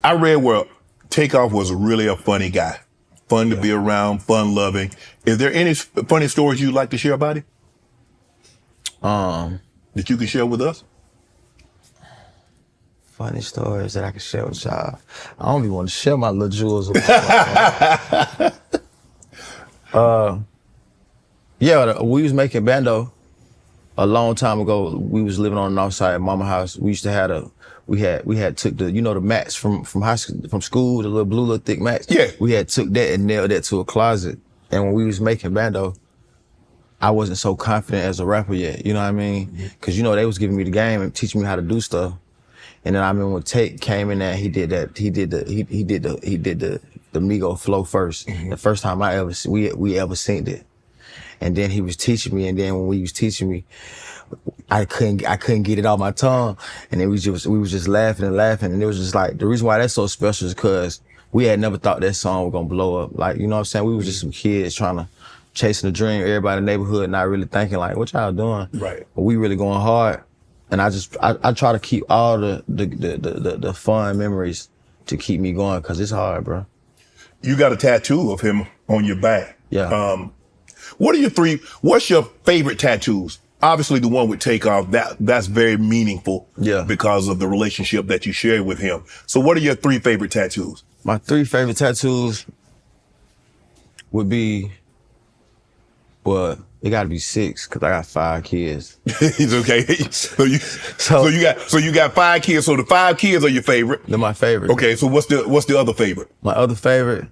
I read where Takeoff was really a funny guy. Fun to be around, fun loving. Is there any funny stories you'd like to share about him? That you can share with us? Funny stories that I can share with y'all. I don't even want to share my little jewels. Yeah, we was making bando a long time ago. We was living on the north side of Mama house. We used to have we had took the, you know, the mats from high school, from school, the little blue, little thick mats. Yeah. We had took that and nailed that to a closet. And when we was making bando, I wasn't so confident as a rapper yet. You know what I mean? Cause you know, they was giving me the game and teaching me how to do stuff. And then I remember when Tate came in there, he did the Migos flow first. The first time we ever seen it. And then he was teaching me, and then when we was teaching me, I couldn't get it off my tongue. And then we was just laughing and laughing. And it was just like, the reason why that's so special is because we had never thought that song was gonna blow up. Like, you know what I'm saying? We was just some kids trying to chasing a dream, everybody in the neighborhood not really thinking like, what y'all doing? Right. But we really going hard. And I try to keep all the fun memories to keep me going, cause it's hard, bro. You got a tattoo of him on your back. Yeah. What's your favorite tattoos? Obviously the one with Takeoff, that's very meaningful. Yeah. Because of the relationship that you share with him. So what are your 3 favorite tattoos? My 3 favorite tattoos would be, well, it gotta be 6, cause I got 5 kids. It's okay. So you got 5 kids. So the 5 kids are your favorite. They're my favorite. Okay. So what's the other favorite? My other favorite,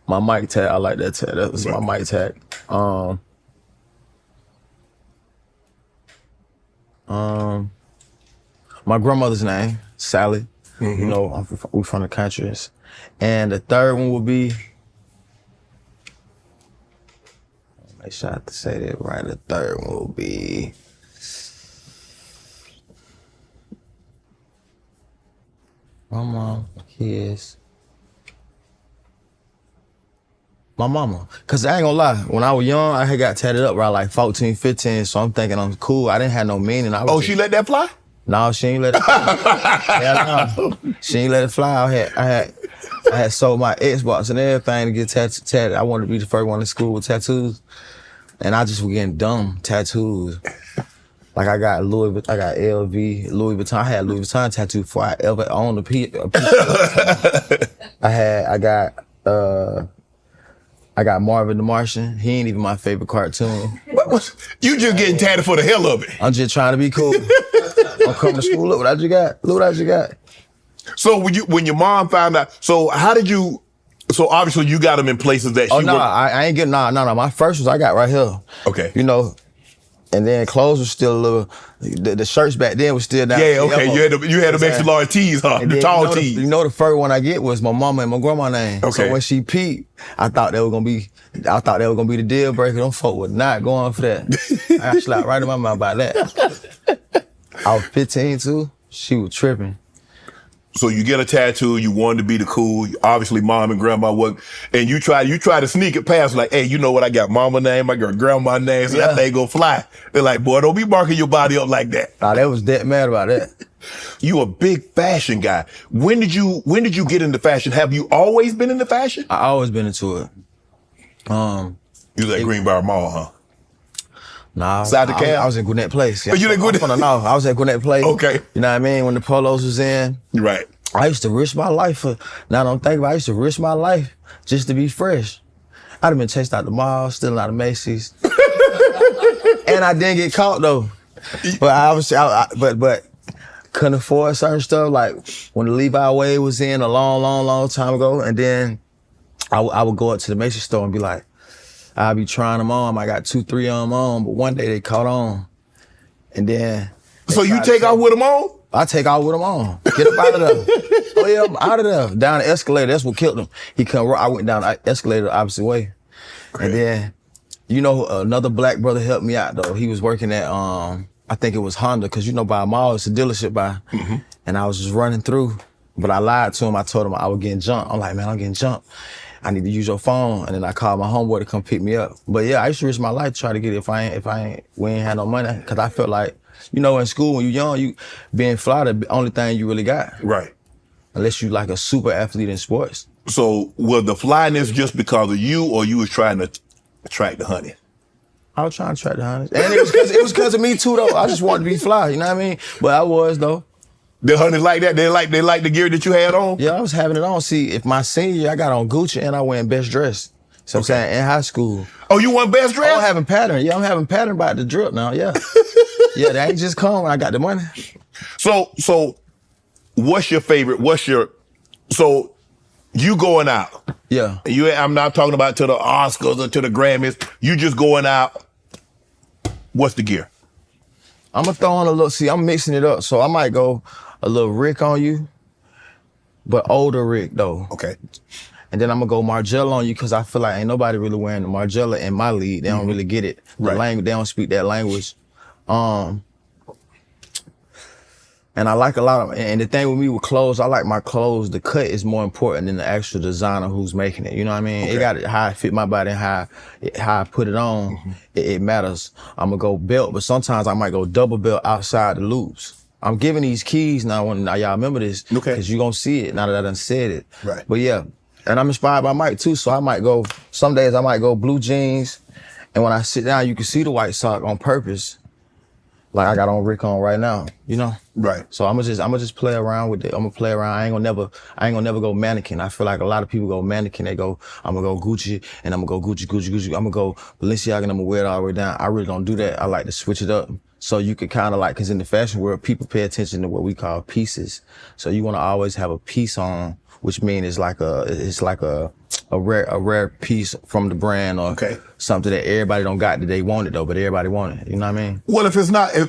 my mic tag. I like that tag. That was my mic tag. My grandmother's name, Sally. You know, we from the countries. And the 3rd one would be, make sure I have to say that right. The 3rd one will be, my mom, my kids, my mama. Cause I ain't gonna lie, when I was young, I had got tatted up around like 14, 15, so I'm thinking I'm cool. I didn't have no meaning. She let that fly? No, she ain't let it fly. Hell no. She ain't let it fly. I had sold my Xbox and everything to get tatted. I wanted to be the first one in school with tattoos. And I just was getting dumb tattoos. Like I got LV, Louis Vuitton. I had Louis Vuitton tattoo before I ever owned a piece of I got Marvin the Martian. He ain't even my favorite cartoon. You just getting tatted for the hell of it. I'm just trying to be cool. I'm coming to school. Look what I just got. Look what I just got. So when your mom found out, so obviously you got them in places that I ain't getting, no. My first was I got right here. Okay. You know, and then clothes was still a little, the shirts back then was still down. Yeah, okay. You had the extra large tees, huh? And the then, tall tees. You know the first one I get was my mama and my grandma name. Okay. So when she peeped, I thought that was gonna be the deal breaker. Them folk was not going for that. I slapped right in my mouth about that. I was 15 too. She was tripping. So you get a tattoo, you wanted to be the cool, obviously mom and grandma work, and you try to sneak it past, like, hey, you know what, I got mama name, I got grandma name, so that thing go fly. They're like, boy, don't be marking your body up like that. Nah, they was dead mad about that. You a big fashion guy. When did you get into fashion? Have you always been into fashion? I always been into it. You was at Greenbrier Mall, huh? Nah, I was in Gwinnett Place. Yeah, you in Gwinnett? I was at Gwinnett Place. Okay. You know what I mean? When the polos was in. Right. I used to risk my life for, now don't think about it, I used to risk my life just to be fresh. I'd have been chased out the mall, stealing out of Macy's. And I didn't get caught though. But but couldn't afford certain stuff, like when the Levi Wade was in a long time ago, and then I would go up to the Macy's store and be like, I'll be trying them on. I got 2, 3 of them on, but one day they caught on. And then. So you take off with them on? I take off with them on. Get up out of there. Oh yeah, I'm out of there. Down the escalator, that's what killed him. I went down the escalator the opposite way. Okay. And then, you know, another black brother helped me out though. He was working at, I think it was Honda, cause you know by a mall, it's a dealership by. And I was just running through, but I lied to him. I told him I was getting jumped. I'm like, man, I'm getting jumped. I need to use your phone. And then I called my homeboy to come pick me up. But yeah, I used to risk my life to try to get it if we ain't had no money. Cause I felt like you know, in school when you're young, you being fly the only thing you really got. Right. Unless you like a super athlete in sports. So was the flyness just because of you, or you was trying to attract the honey? I was trying to attract the honey. And it was because of me too, though. I just wanted to be fly, you know what I mean? But I was, though. The honeys like that? They like the gear that you had on? Yeah, I was having it on. See, if my senior year, I got on Gucci and I went best dressed. So I'm saying, in high school. Oh, you want best dress? I'm having pattern. Yeah, I'm having pattern about the drip now, yeah. Yeah, that ain't just come when I got the money. So what's your favorite, so you going out. Yeah. I'm not talking about to the Oscars or to the Grammys. You just going out. What's the gear? I'm gonna throw on a little, see, I'm mixing it up. So I might go a little Rick on you, but older Rick though. Okay. And then I'm gonna go Margiela on you because I feel like ain't nobody really wearing the Margiela in my league. They don't really get it. The language, they don't speak that language. And I like a lot of, and the thing with me with clothes, I like my clothes, the cut is more important than the actual designer who's making it. You know what I mean? Okay. It got how it fit my body and how I put it on, it matters. I'm gonna go belt, but sometimes I might go double belt outside the loops. I'm giving these keys now, now y'all remember this, because you're gonna see it now that I done said it. Right. But yeah, and I'm inspired by Mike too, so I might go, some days I might go blue jeans, and when I sit down, you can see the white sock on purpose. Like I got on Rick on right now, you know? Right. So I'm gonna just play around with it. I'm gonna play around. I ain't gonna never go mannequin. I feel like a lot of people go mannequin. They go, I'm gonna go Gucci and I'm gonna go Gucci. I'm gonna go Balenciaga and I'm gonna wear it all the way down. I really don't do that. I like to switch it up. So you could kind of like, cause in the fashion world, people pay attention to what we call pieces. So you wanna always have a piece on, which means it's like a rare piece from the brand or something that everybody don't got that they want it though, but everybody want it. You know what I mean? Well, if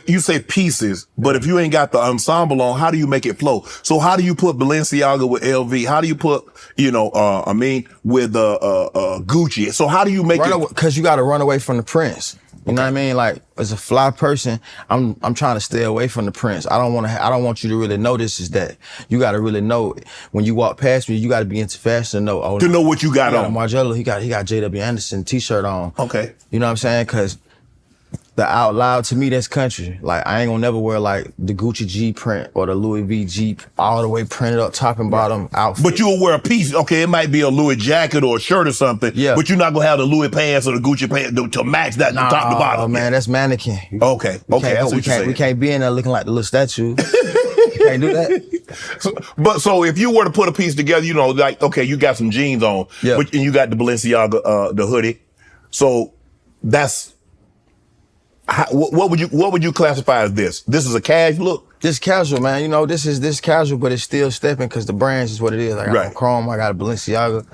you say pieces, but if you ain't got the ensemble on, how do you make it flow? So how do you put Balenciaga with LV? How do you put, with Gucci? So how do you make it? Cause you got to run away from the prince. You know what I mean? Like as a fly person, I'm trying to stay away from the prince. I don't want you to really know this is that. You got to really know when you walk past me, you got to be into fashion to know. To know what you got on. Margiela, he got JW Anderson t-shirt on. Okay. You know what I'm saying? Cause the out loud to me, that's country. Like I ain't gonna never wear like the Gucci G print or the Louis V G all the way printed up top and bottom outfit. But you'll wear a piece. Okay, it might be a Louis jacket or a shirt or something. Yeah. But you're not gonna have the Louis pants or the Gucci pants to match that from top to bottom. Oh man, that's mannequin. Okay. We can't be in there looking like the little statue. You can't do that. So if you were to put a piece together, you got some jeans on, and you got the Balenciaga, the hoodie. So that's. What would you classify as this? This is a casual look? This casual, man. You know, this casual, but it's still stepping because the brands is what it is. I got a Chrome, I got a Balenciaga.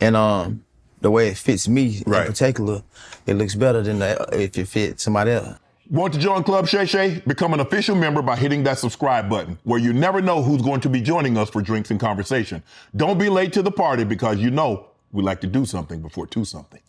And the way it fits me in particular, it looks better than if it fits somebody else. Want to join Club Shay Shay? Become an official member by hitting that subscribe button, where you never know who's going to be joining us for drinks and conversation. Don't be late to the party because we like to do something before something.